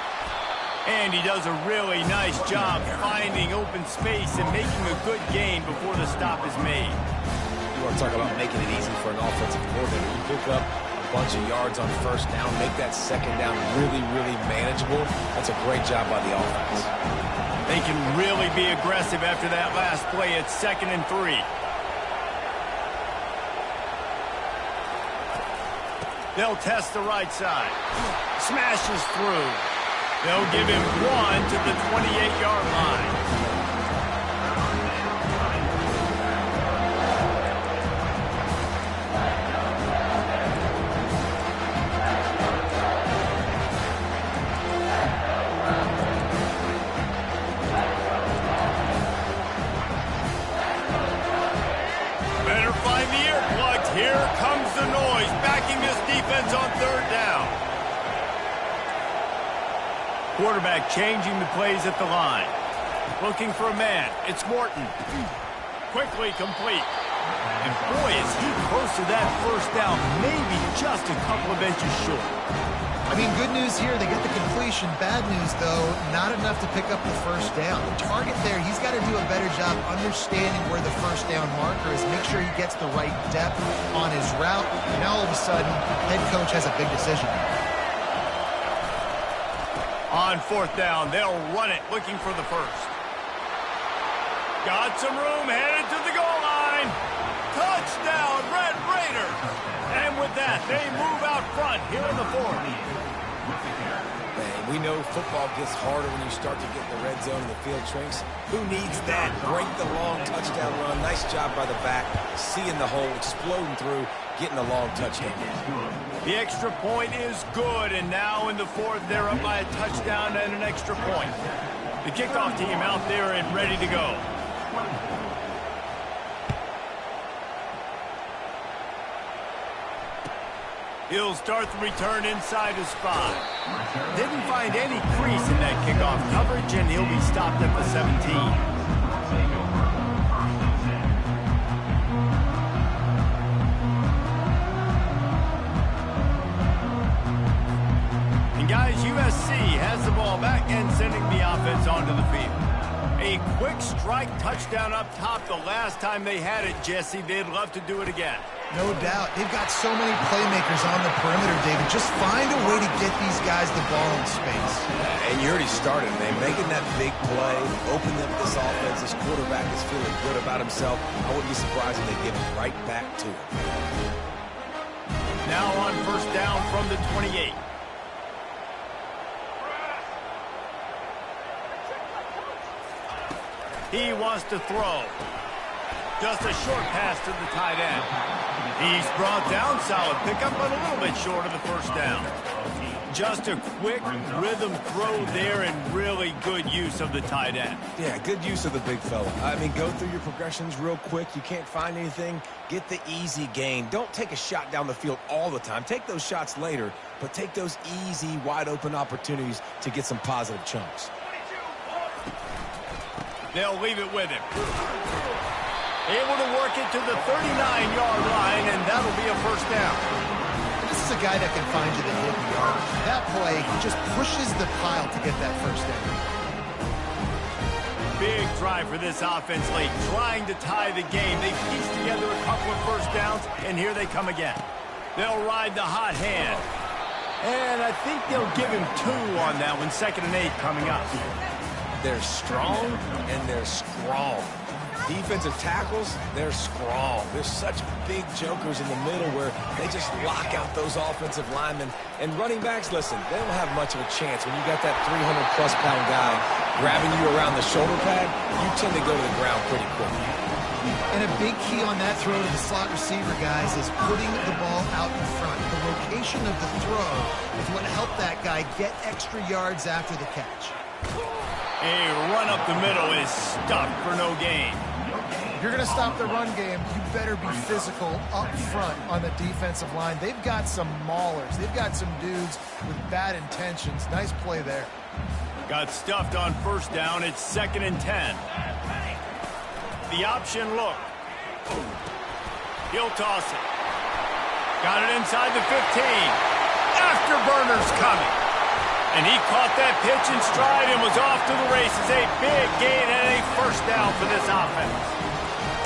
And he does a really nice job finding open space and making a good gain before the stop is made.
You want to talk about making it easy for an offensive coordinator. You pick up a bunch of yards on first down, make that second down really, really manageable. That's a great job by the offense.
They can really be aggressive after that last play. It's 2nd and 3. They'll test the right side. Smashes through. They'll give him 1 to the 28-yard line. Here comes the noise, backing this defense on 3rd down. Quarterback changing the plays at the line. Looking for a man. It's Morton. Quickly complete. And boy, is he close to that first down. Maybe just a couple of inches short.
I mean, good news here, they get the completion. Bad news, though, not enough to pick up the first down. The target there, he's got to do a better job understanding where the first down marker is, make sure he gets the right depth on his route. Now, all of a sudden, head coach has a big decision.
On 4th down, they'll run it, looking for the first. Got some room, headed to the goal line. Touchdown, Red Raiders! And with that, they move out front here in the 4th.
And we know football gets harder when you start to get in the red zone and the field shrinks. Who needs that? Break the long touchdown run. Nice job by the back, seeing the hole, exploding through, getting a long touchdown.
The extra point is good, and now in the fourth, they're up by a touchdown and an extra point. The kickoff team out there and ready to go. He'll start the return inside his 5. Didn't find any crease in that kickoff coverage, and he'll be stopped at the 17. Guys, USC has the ball back and sending the offense onto the field. A quick strike touchdown up top the last time they had it, Jesse. They'd love to do it again.
No doubt. They've got so many playmakers on the perimeter, David. Just find a way to get these guys the ball in space.
And you already started, man. Making that big play, opening up this offense. This quarterback is feeling good about himself. I wouldn't be surprised if they give it right back to him.
Now on first down from the 28. He wants to throw. Just a short pass to the tight end. He's brought down, solid pickup, but a little bit short of the first down. Just a quick rhythm throw there and really good use of the tight end.
Yeah, good use of the big fella. I mean, go through your progressions real quick. You can't find anything. Get the easy gain. Don't take a shot down the field all the time. Take those shots later, but take those easy, wide-open opportunities to get some positive chunks.
They'll leave it with him. Able to work it to the 39-yard line, and that'll be a first down.
This is a guy that can find you the hidden yard. That play, he just pushes the pile to get that first down.
Big drive for this offense late, trying to tie the game. They pieced together a couple of first downs, and here they come again. They'll ride the hot hand. And I think they'll give him 2 on that one, 2nd and 8 coming up.
They're strong, and they're strong. Defensive tackles, they're strong. They're such big jokers in the middle where they just lock out those offensive linemen. And running backs, listen, they don't have much of a chance. When you got that 300-plus pound guy grabbing you around the shoulder pad, you tend to go to the ground pretty quickly.
And a big key on that throw to the slot receiver, guys, is putting the ball out in front. The location of the throw is what helped that guy get extra yards after the catch.
A run up the middle is stuffed for no gain.
If you're going to stop the run game, you better be physical up front on the defensive line. They've got some maulers. They've got some dudes with bad intentions. Nice play there.
Got stuffed on first down. It's 2nd and 10. The option look. He'll toss it. Got it inside the 15. Afterburner's coming. And he caught that pitch in stride and was off to the races. A big gain and a first down for this offense.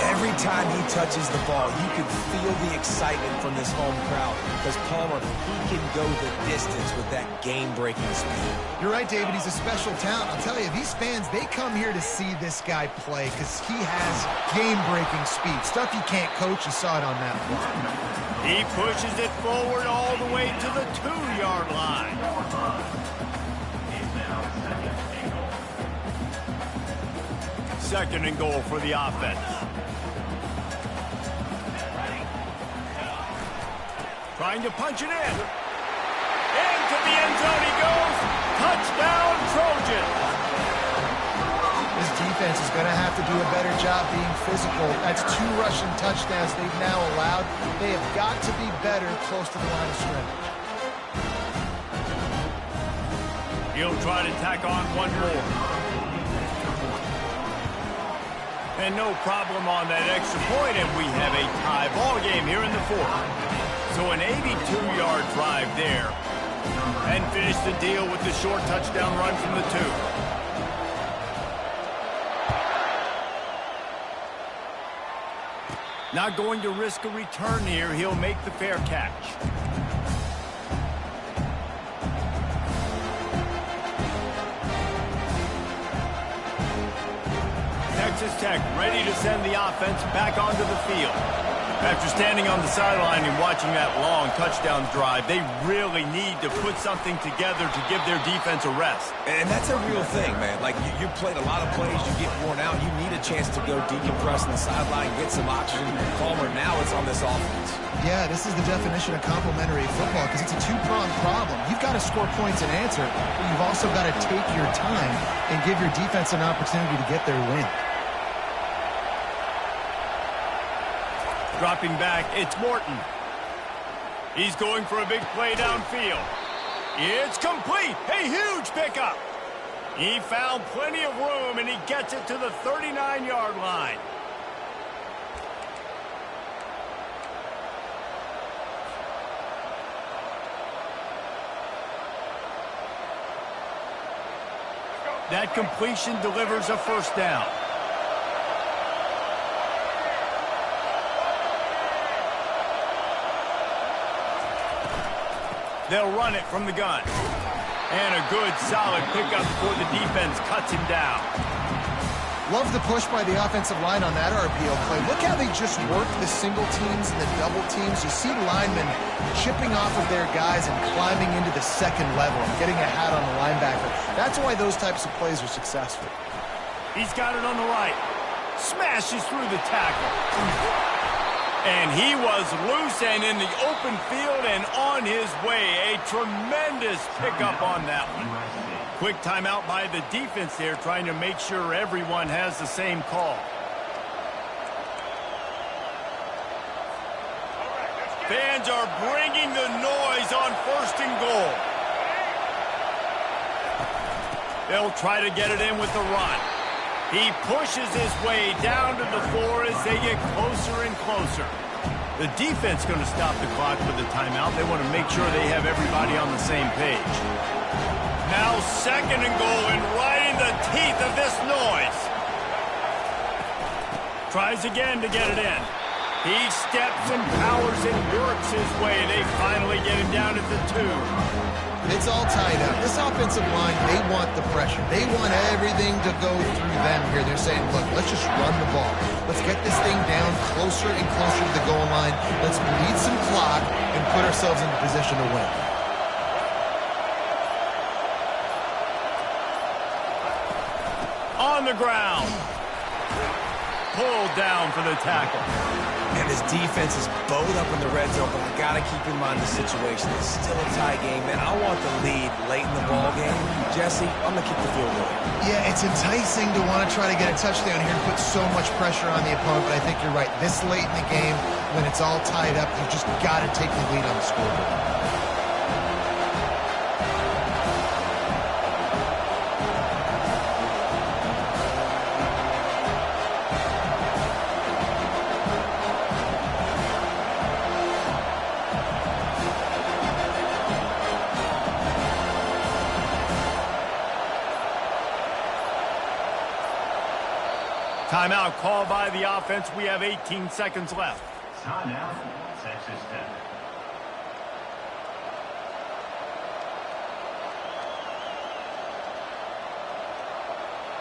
Every time he touches the ball, you can feel the excitement from this home crowd because Palmer, he can go the distance with that game-breaking speed. You're right, David. He's a special talent. I'll tell you, these fans, they come here to see this guy play because he has game-breaking speed. Stuff you can't coach. You saw it on that one.
He pushes it forward all the way to the 2-yard line. Second and goal for the offense. Trying to punch it in. Into the end zone he goes. Touchdown, Trojans.
This defense is going to have to do a better job being physical. That's 2 rushing touchdowns they've now allowed. They have got to be better close to the line of scrimmage.
He'll try to tack on one more. And no problem on that extra point, and we have a tie ball game here in the 4th. So an 82-yard drive there. And finish the deal with the short touchdown run from the 2. Not going to risk a return here. He'll make the fair catch. Texas Tech ready to send the offense back onto the field. After standing on the sideline and watching that long touchdown drive, they really need to put something together to give their defense a rest.
And that's a real thing, man. Like, you played a lot of plays, you get worn out, you need a chance to go decompress on the sideline, get some oxygen, calmer. Now it's on this offense.
Yeah, this is the definition of complementary football because it's a two-pronged problem. You've got to score points and answer, but you've also got to take your time and give your defense an opportunity to get their win.
Dropping back, it's Morton. He's going for a big play downfield. It's complete. A huge pickup. He found plenty of room, and he gets it to the 39-yard line. That completion delivers a first down. They'll run it from the gun. And a good, solid pickup before the defense cuts him down.
Love the push by the offensive line on that RPO play. Look how they just work the single teams and the double teams. You see linemen chipping off of their guys and climbing into the second level and getting a hat on the linebacker. That's why those types of plays are successful.
He's got it on the right. Smashes through the tackle. And he was loose and in the open field and on his way. A tremendous pickup on that one. Quick timeout by the defense there, trying to make sure everyone has the same call. Fans are bringing the noise on 1st and goal. They'll try to get it in with the run. He pushes his way down to the floor as they get closer and closer. The defense going to stop the clock with the timeout. They want to make sure they have everybody on the same page. Now 2nd and goal, and right in the teeth of this noise. Tries again to get it in. He steps and powers and works his way. They finally get him down at the 2.
It's all tied up. This offensive line, they want the pressure. They want everything to go through them here. They're saying, look, let's just run the ball. Let's get this thing down closer and closer to the goal line. Let's bleed some clock and put ourselves in the position to win.
On the ground. Pulled down for the tackle.
And this defense is bowed up in the red zone, but I got to keep in mind the situation. It's still a tie game, man. I want the lead late in the ball game. Jesse, I'm going to kick the field goal.
Yeah, it's enticing to want to try to get a touchdown here and put so much pressure on the opponent, but I think you're right. This late in the game, when it's all tied up, you've just got to take the lead on the scoreboard.
Timeout called by the offense. We have 18 seconds left.
Timeout, Texas Tech.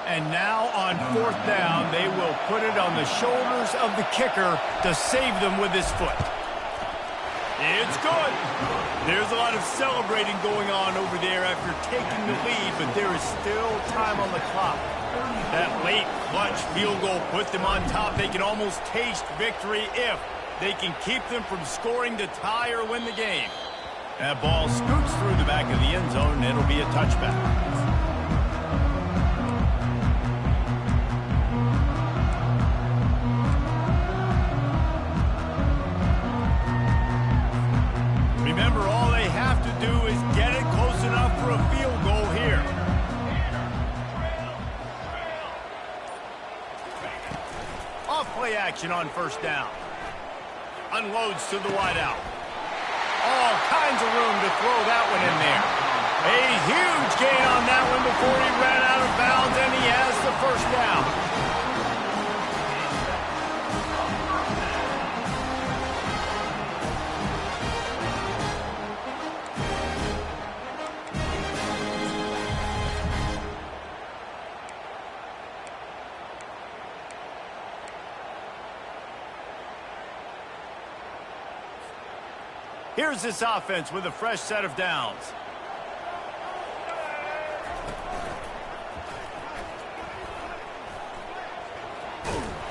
And now on 4th down, they will put it on the shoulders of the kicker to save them with his foot. It's good. There's a lot of celebrating going on over there after taking the lead, but there is still time on the clock. That late clutch field goal put them on top. They can almost taste victory if they can keep them from scoring to tie or win the game. That ball scoots through the back of the end zone, and it'll be a touchback. Remember, all they have to do is get it close enough for a field goal here. Off-play action on 1st down. Unloads to the wideout. All kinds of room to throw that one in there. A huge gain on that one before he ran out of bounds, and he has the 1st down. Here's this offense with a fresh set of downs.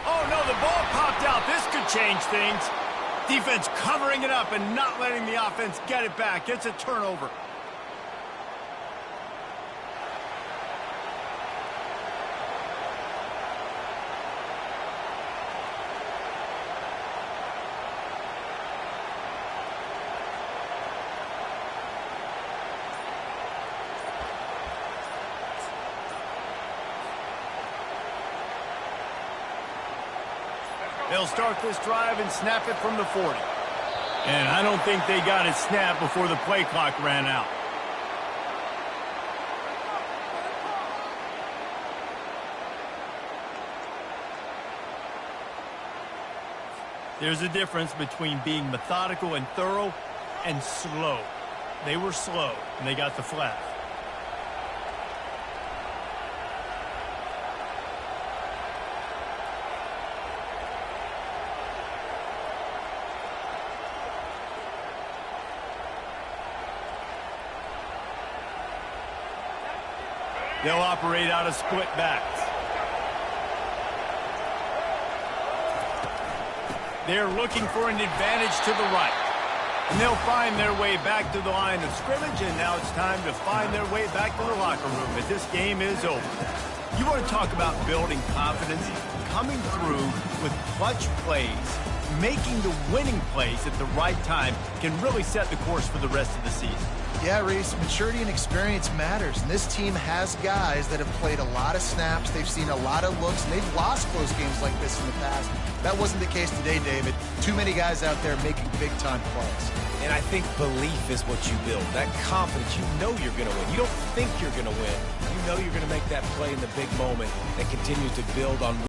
Oh, no, the ball popped out. This could change things. Defense covering it up and not letting the offense get it back. It's a turnover. They'll start this drive and snap it from the 40. And I don't think they got it snapped before the play clock ran out. There's a difference between being methodical and thorough and slow. They were slow, and they got the flag. They'll operate out of split backs. They're looking for an advantage to the right. And they'll find their way back to the line of scrimmage, and now it's time to find their way back to the locker room as this game is over. You want to talk about building confidence? Coming through with clutch plays, making the winning plays at the right time can really set the course for the rest of the season.
Yeah, Reese, maturity and experience matters, and this team has guys that have played a lot of snaps, they've seen a lot of looks, and they've lost close games like this in the past. That wasn't the case today, David. Too many guys out there making big-time plays.
And I think belief is what you build. That confidence, you know you're going to win. You don't think you're going to win. You know you're going to make that play in the big moment that continues to build on